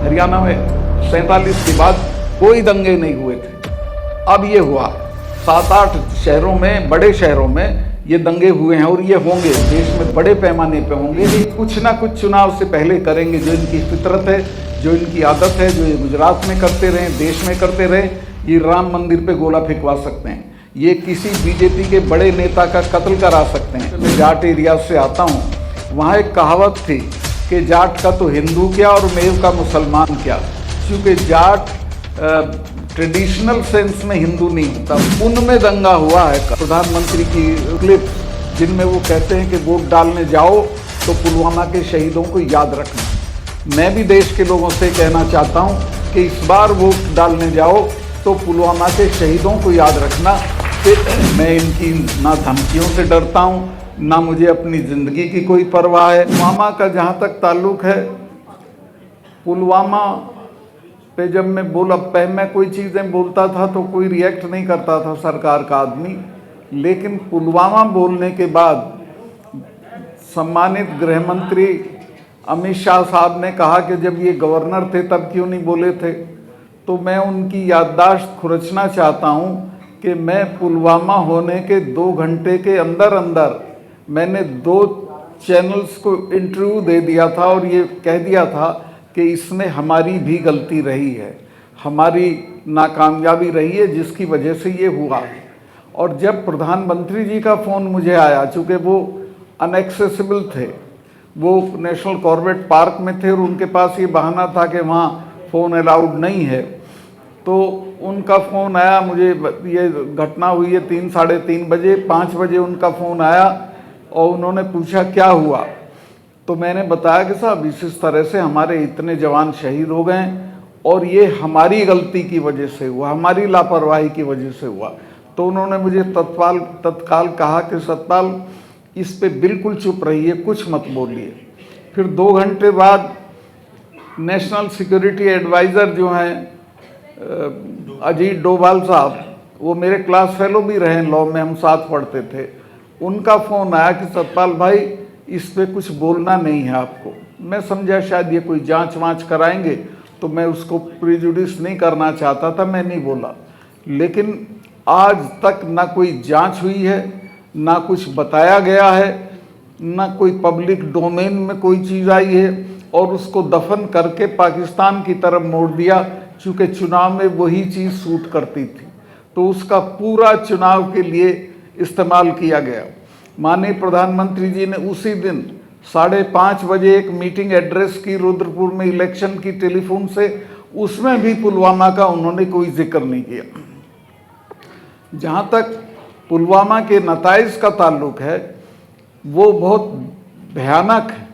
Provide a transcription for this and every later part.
हरियाणा में 47 के बाद कोई दंगे नहीं हुए थे। अब ये हुआ 7-8 शहरों में, बड़े शहरों में ये दंगे हुए हैं और ये होंगे, देश में बड़े पैमाने पे होंगे। ये कुछ ना कुछ चुनाव से पहले करेंगे, जो इनकी फितरत है, जो इनकी आदत है, जो ये गुजरात में करते रहे, देश में करते रहे। ये राम मंदिर पे गोला फेंकवा सकते हैं, ये किसी बीजेपी के बड़े नेता का कत्ल करा सकते हैं। मैं जाट एरिया से आता हूँ, वहाँ एक कहावत थी कि जाट का तो हिंदू क्या और मेव का मुसलमान क्या। क्योंकि जाट ट्रेडिशनल सेंस में हिंदू नहीं होता। उनमें दंगा हुआ है। प्रधानमंत्री की क्लिप जिनमें वो कहते हैं कि वोट डालने जाओ तो पुलवामा के शहीदों को याद रखना। मैं भी देश के लोगों से कहना चाहता हूँ कि इस बार वोट डालने जाओ तो पुलवामा के शहीदों को याद रखना। मैं इनकी ना धमकियों से डरता हूँ, ना मुझे अपनी ज़िंदगी की कोई परवाह है। पुलवामा का जहाँ तक ताल्लुक़ है, पुलवामा पे जब मैं कोई चीज़ें बोलता था तो कोई रिएक्ट नहीं करता था सरकार का आदमी, लेकिन पुलवामा बोलने के बाद सम्मानित गृह मंत्री अमित शाह साहब ने कहा कि जब ये गवर्नर थे तब क्यों नहीं बोले थे। तो मैं उनकी याददाश्त खुरचना चाहता हूँ कि मैं पुलवामा होने के 2 घंटे के अंदर अंदर मैंने 2 चैनल्स को इंटरव्यू दे दिया था और ये कह दिया था कि इसमें हमारी भी गलती रही है, हमारी नाकामयाबी रही है, जिसकी वजह से ये हुआ। और जब प्रधानमंत्री जी का फ़ोन मुझे आया, चूँकि वो अनएक्सेसिबल थे, वो नेशनल कॉर्बेट पार्क में थे और उनके पास ये बहाना था कि वहाँ फ़ोन अलाउड नहीं है, तो उनका फ़ोन आया मुझे। ये घटना हुई है 3 साढ़े 3 बजे, 5 बजे उनका फ़ोन आया और उन्होंने पूछा क्या हुआ। तो मैंने बताया कि साहब इस तरह से हमारे इतने जवान शहीद हो गए और ये हमारी गलती की वजह से हुआ, हमारी लापरवाही की वजह से हुआ। तो उन्होंने मुझे तत्काल कहा कि सतपाल इस पे बिल्कुल चुप रहिए, कुछ मत बोलिए। फिर 2 घंटे बाद नेशनल सिक्योरिटी एडवाइज़र जो हैं अजीत डोभाल साहब, वो मेरे क्लास फेलो भी रहे, लॉ में हम साथ पढ़ते थे, उनका फ़ोन आया कि सतपाल भाई इस पे कुछ बोलना नहीं है आपको। मैं समझा शायद ये कोई जांच वांच कराएंगे, तो मैं उसको प्रिजुडिस नहीं करना चाहता था, मैं नहीं बोला। लेकिन आज तक ना कोई जांच हुई है, ना कुछ बताया गया है, ना कोई पब्लिक डोमेन में कोई चीज़ आई है, और उसको दफन करके पाकिस्तान की तरफ मोड़ दिया। चूँकि चुनाव में वही चीज़ सूट करती थी, तो उसका पूरा चुनाव के लिए इस्तेमाल किया गया। माननीय प्रधानमंत्री जी ने उसी दिन 5:30 बजे एक मीटिंग एड्रेस की रुद्रपुर में इलेक्शन की टेलीफोन से, उसमें भी पुलवामा का उन्होंने कोई जिक्र नहीं किया। जहाँ तक पुलवामा के नताइज का ताल्लुक है, वो बहुत भयानक है।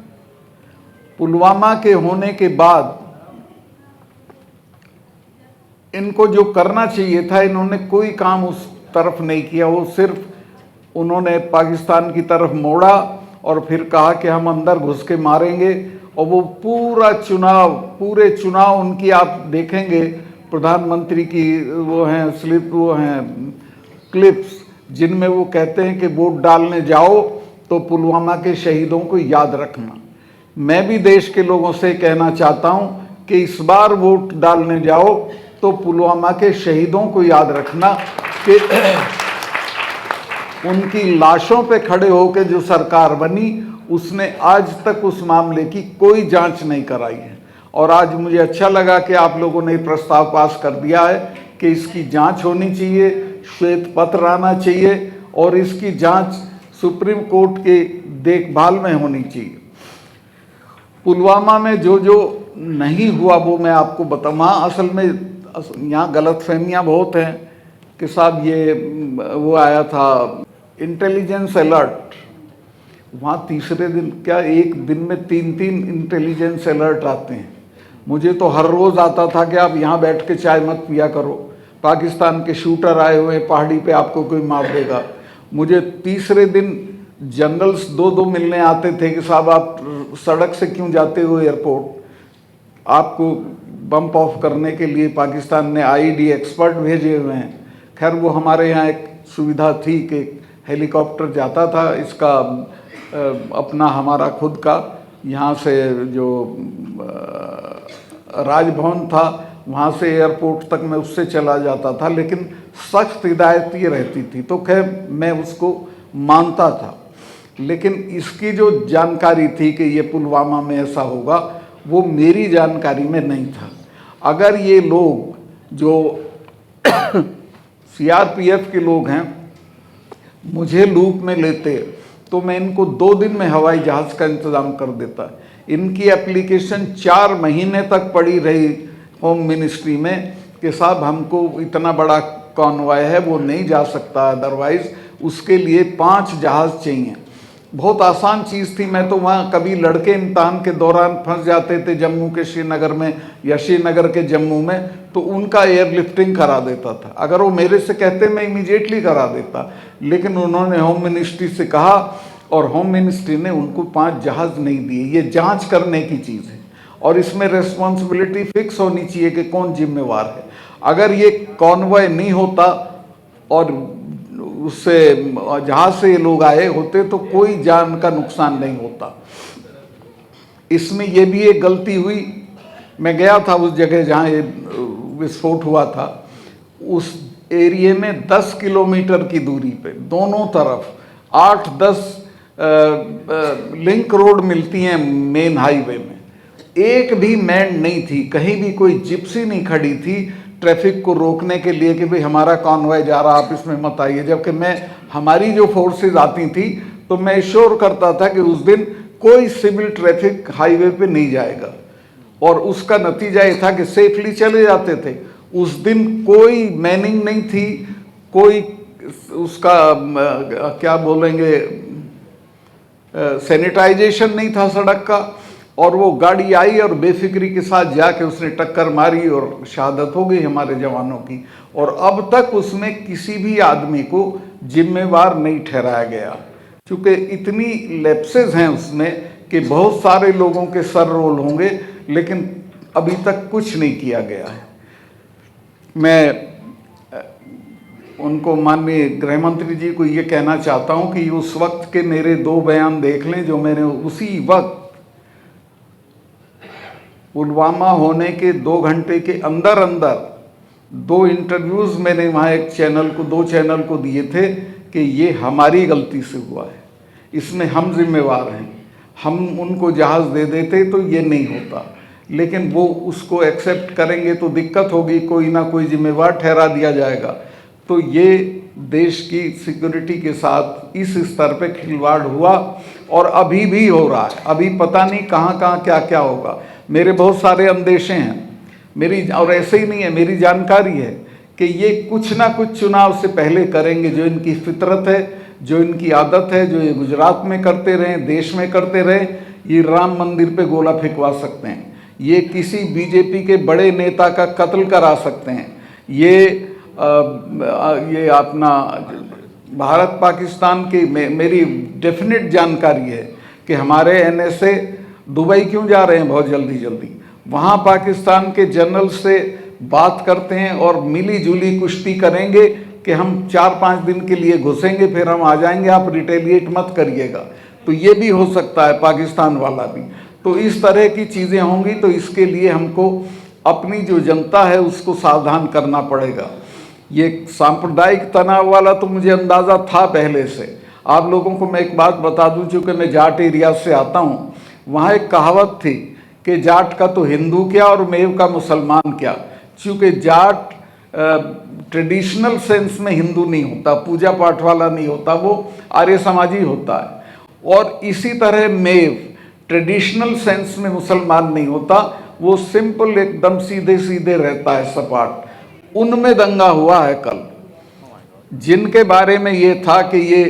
पुलवामा के होने के बाद इनको जो करना चाहिए था, इन्होंने कोई काम उस तरफ नहीं किया। वो सिर्फ उन्होंने पाकिस्तान की तरफ मोड़ा और फिर कहा कि हम अंदर घुस के मारेंगे। और वो पूरे चुनाव उनकी आप देखेंगे, प्रधानमंत्री की वो हैं क्लिप्स, जिनमें वो कहते हैं कि वोट डालने जाओ तो पुलवामा के शहीदों को याद रखना। मैं भी देश के लोगों से कहना चाहता हूँ कि इस बार वोट डालने जाओ तो पुलवामा के शहीदों को याद रखना कि उनकी लाशों पे खड़े होकर जो सरकार बनी, उसने आज तक उस मामले की कोई जांच नहीं कराई है। और आज मुझे अच्छा लगा कि आप लोगों ने प्रस्ताव पास कर दिया है कि इसकी जांच होनी चाहिए, श्वेत पत्र आना चाहिए और इसकी जांच सुप्रीम कोर्ट के देखभाल में होनी चाहिए। पुलवामा में जो जो नहीं हुआ वो मैं आपको बताऊँ। वहाँ असल में यहाँ गलतफहमियाँ बहुत हैं कि साहब ये वो आया था इंटेलिजेंस अलर्ट, वहाँ तीसरे दिन क्या एक दिन में 3-3 इंटेलिजेंस अलर्ट आते हैं। मुझे तो हर रोज़ आता था कि आप यहाँ बैठ के चाय मत पिया करो, पाकिस्तान के शूटर आए हुए पहाड़ी पे, आपको कोई मार देगा। मुझे तीसरे दिन जनरल्स 2-2 मिलने आते थे कि साहब आप सड़क से क्यों जाते हो एयरपोर्ट, आपको बम्प ऑफ करने के लिए पाकिस्तान ने आईडी एक्सपर्ट भेजे हुए हैं। खैर वो हमारे यहाँ एक सुविधा थी कि हेलीकॉप्टर जाता था, इसका अपना हमारा खुद का यहाँ से जो राजभवन था, वहाँ से एयरपोर्ट तक मैं उससे चला जाता था, लेकिन सख्त हिदायत ये रहती थी। तो खैर मैं उसको मानता था, लेकिन इसकी जो जानकारी थी कि ये पुलवामा में ऐसा होगा, वो मेरी जानकारी में नहीं था। अगर ये लोग जो सीआरपीएफ के लोग हैं मुझे लूप में लेते तो मैं इनको 2 दिन में हवाई जहाज़ का इंतज़ाम कर देता। इनकी एप्लीकेशन 4 महीने तक पड़ी रही होम मिनिस्ट्री में कि साहब हमको इतना बड़ा कॉन्वॉय है वो नहीं जा सकता, अदरवाइज़ उसके लिए 5 जहाज़ चाहिए। बहुत आसान चीज़ थी। मैं तो वहाँ कभी लड़के इम्तहान के दौरान फंस जाते थे जम्मू के श्रीनगर में या श्रीनगर के जम्मू में, तो उनका एयरलिफ्टिंग करा देता था। अगर वो मेरे से कहते मैं इमीडिएटली करा देता, लेकिन उन्होंने होम मिनिस्ट्री से कहा और होम मिनिस्ट्री ने उनको 5 जहाज़ नहीं दिए। ये जांच करने की चीज़ है और इसमें रिस्पॉन्सिबिलिटी फिक्स होनी चाहिए कि कौन जिम्मेवार है। अगर ये कॉन्वॉय नहीं होता और उससे जहाज से ये लोग आए होते तो कोई जान का नुकसान नहीं होता। इसमें ये भी एक गलती हुई। मैं गया था उस जगह जहाँ ये विस्फोट हुआ था, उस एरिया में 10 किलोमीटर की दूरी पे दोनों तरफ 8-10 लिंक रोड मिलती हैं मेन हाईवे में, एक भी मैन नहीं थी, कहीं भी कोई जिप्सी नहीं खड़ी थी ट्रैफिक को रोकने के लिए कि भाई हमारा कॉन्वॉय जा रहा, आप इसमें मत आइए। जबकि हमारी जो फोर्सेस आती थी तो मैं श्योर करता था कि उस दिन कोई सिविल ट्रैफिक हाईवे पे नहीं जाएगा, और उसका नतीजा ये था कि सेफली चले जाते थे। उस दिन कोई मैनिंग नहीं थी, कोई उसका क्या बोलेंगे सैनिटाइजेशन नहीं था सड़क का, और वो गाड़ी आई और बेफिक्री के साथ जाके उसने टक्कर मारी और शहादत हो गई हमारे जवानों की। और अब तक उसमें किसी भी आदमी को जिम्मेवार नहीं ठहराया गया, क्योंकि इतनी लैप्सेस हैं उसमें कि बहुत सारे लोगों के सर रोल होंगे, लेकिन अभी तक कुछ नहीं किया गया है। मैं उनको, माननीय गृह मंत्री जी को ये कहना चाहता हूँ कि उस वक्त के मेरे 2 बयान देख लें जो मैंने उसी वक्त पुलवामा होने के 2 घंटे के अंदर अंदर 2 इंटरव्यूज़ मैंने वहाँ एक चैनल को, 2 चैनल को दिए थे कि ये हमारी गलती से हुआ है, इसमें हम जिम्मेवार हैं। हम उनको जहाज़ दे देते तो ये नहीं होता, लेकिन वो उसको एक्सेप्ट करेंगे तो दिक्कत होगी, कोई ना कोई जिम्मेवार ठहरा दिया जाएगा। तो ये देश की सिक्योरिटी के साथ इस स्तर पे खिलवाड़ हुआ और अभी भी हो रहा है। अभी पता नहीं कहाँ कहाँ क्या क्या होगा। मेरे बहुत सारे अंदेशे हैं मेरी, और ऐसे ही नहीं है, मेरी जानकारी है कि ये कुछ ना कुछ चुनाव से पहले करेंगे। जो इनकी फितरत है, जो इनकी आदत है, जो ये गुजरात में करते रहे, देश में करते रहे, ये राम मंदिर पे गोला फेंकवा सकते हैं, ये किसी बीजेपी के बड़े नेता का कत्ल करा सकते हैं, ये अपना भारत पाकिस्तान की मेरी डेफिनेट जानकारी है कि हमारे एनएसए दुबई क्यों जा रहे हैं बहुत जल्दी, वहाँ पाकिस्तान के जनरल से बात करते हैं और मिली जुली कुश्ती करेंगे कि हम 4-5 दिन के लिए घुसेंगे, फिर हम आ जाएंगे, आप रिटेलिएट मत करिएगा। तो ये भी हो सकता है, पाकिस्तान वाला भी। तो इस तरह की चीज़ें होंगी, तो इसके लिए हमको अपनी जो जनता है उसको सावधान करना पड़ेगा। ये सांप्रदायिक तनाव वाला तो मुझे अंदाज़ा था पहले से। आप लोगों को मैं एक बात बता दूं, चूँकि मैं जाट एरिया से आता हूँ, वहाँ एक कहावत थी कि जाट का तो हिंदू क्या और मेव का मुसलमान क्या। चूँकि जाट ट्रेडिशनल सेंस में हिंदू नहीं होता, पूजा पाठ वाला नहीं होता, वो आर्य समाजी होता है। और इसी तरह मेव ट्रेडिशनल सेंस में मुसलमान नहीं होता, वो सिंपल एकदम सीधे सीधे रहता है, सपाट। उनमें दंगा हुआ है कल, जिनके बारे में ये था कि ये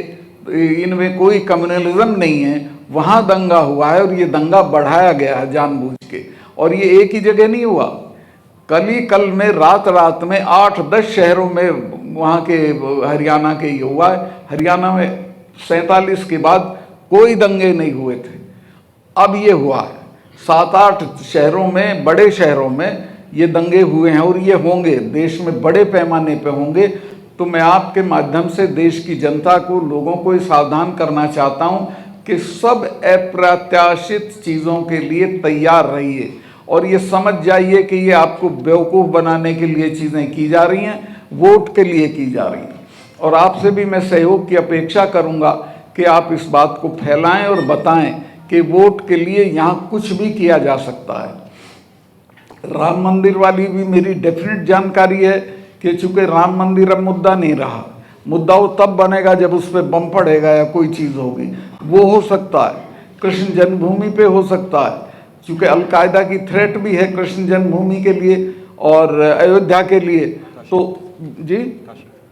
इनमें कोई कम्युनलिज्म नहीं है, वहाँ दंगा हुआ है और ये दंगा बढ़ाया गया है जानबूझ के। और ये एक ही जगह नहीं हुआ, कल में रात में 8-10 शहरों में वहाँ के हरियाणा के ये हुआ है। हरियाणा में 47 के बाद कोई दंगे नहीं हुए थे, अब ये हुआ है। 7-8 शहरों में, बड़े शहरों में ये दंगे हुए हैं और ये होंगे, देश में बड़े पैमाने पे होंगे। तो मैं आपके माध्यम से देश की जनता को, लोगों को सावधान करना चाहता हूँ कि सब अप्रत्याशित चीज़ों के लिए तैयार रहिए और ये समझ जाइए कि ये आपको बेवकूफ़ बनाने के लिए चीज़ें की जा रही हैं, वोट के लिए की जा रही हैं। और आपसे भी मैं सहयोग की अपेक्षा करूंगा कि आप इस बात को फैलाएं और बताएं कि वोट के लिए यहाँ कुछ भी किया जा सकता है। राम मंदिर वाली भी मेरी डेफिनेट जानकारी है कि चूंकि राम मंदिर अब मुद्दा नहीं रहा, मुद्दा वो तब बनेगा जब उस पर बम पड़ेगा या कोई चीज़ होगी, वो हो सकता है। कृष्ण जन्मभूमि पे हो सकता है, चूँकि अलकायदा की थ्रेट भी है कृष्ण जन्मभूमि के लिए और अयोध्या के लिए, तो जी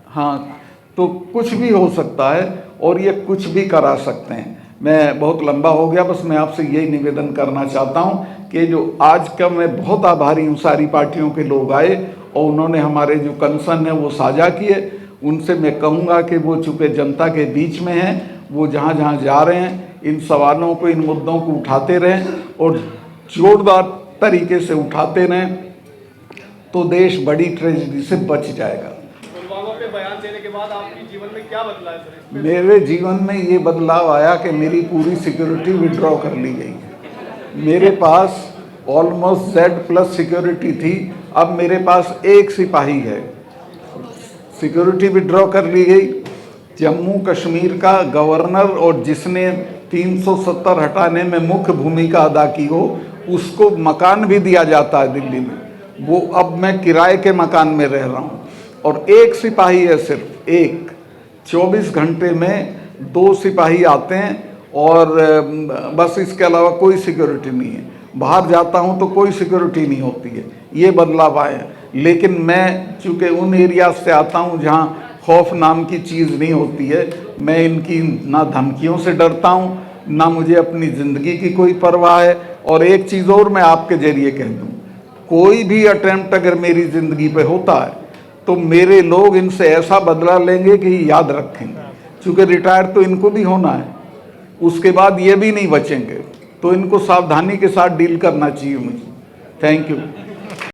हाँ, तो कुछ भी हो सकता है और ये कुछ भी करा सकते हैं। मैं बहुत लंबा हो गया, बस मैं आपसे यही निवेदन करना चाहता हूँ कि जो आज का मैं बहुत आभारी हूँ, सारी पार्टियों के लोग आए और उन्होंने हमारे जो कंसर्न है वो साझा किए। उनसे मैं कहूँगा कि वो चूँकि जनता के बीच में हैं, वो जहाँ जहाँ जा रहे हैं इन सवालों को, इन मुद्दों को उठाते रहें और जोरदार तरीके से उठाते रहें, तो देश बड़ी ट्रेजेडी से बच जाएगा। पुलवामा पे बयान देने के बाद आपके जीवन में क्या बदला है सर? मेरे जीवन में ये बदलाव आया कि मेरी पूरी सिक्योरिटी विड्रॉ कर ली गई। मेरे पास ऑलमोस्ट Z+ सिक्योरिटी थी, अब मेरे पास एक सिपाही है। सिक्योरिटी विड्रॉ कर ली गई। जम्मू कश्मीर का गवर्नर और जिसने 370 हटाने में मुख्य भूमिका अदा की हो, उसको मकान भी दिया जाता है दिल्ली में। वो अब मैं किराए के मकान में रह रहा हूँ और एक सिपाही है, सिर्फ एक। 24 घंटे में 2 सिपाही आते हैं और बस इसके अलावा कोई सिक्योरिटी नहीं है। बाहर जाता हूँ तो कोई सिक्योरिटी नहीं होती है। ये बदलाव आए हैं। लेकिन मैं चूँकि उन एरिया से आता हूँ जहाँ खौफ नाम की चीज़ नहीं होती है, मैं इनकी ना धमकियों से डरता हूँ, ना मुझे अपनी ज़िंदगी की कोई परवाह है। और एक चीज़ और मैं आपके जरिए कह दूँ, कोई भी अटेम्प्ट अगर मेरी ज़िंदगी पे होता है तो मेरे लोग इनसे ऐसा बदला लेंगे कि याद रखेंगे। चूँकि रिटायर तो इनको भी होना है, उसके बाद ये भी नहीं बचेंगे, तो इनको सावधानी के साथ डील करना चाहिए मुझे। Thank you.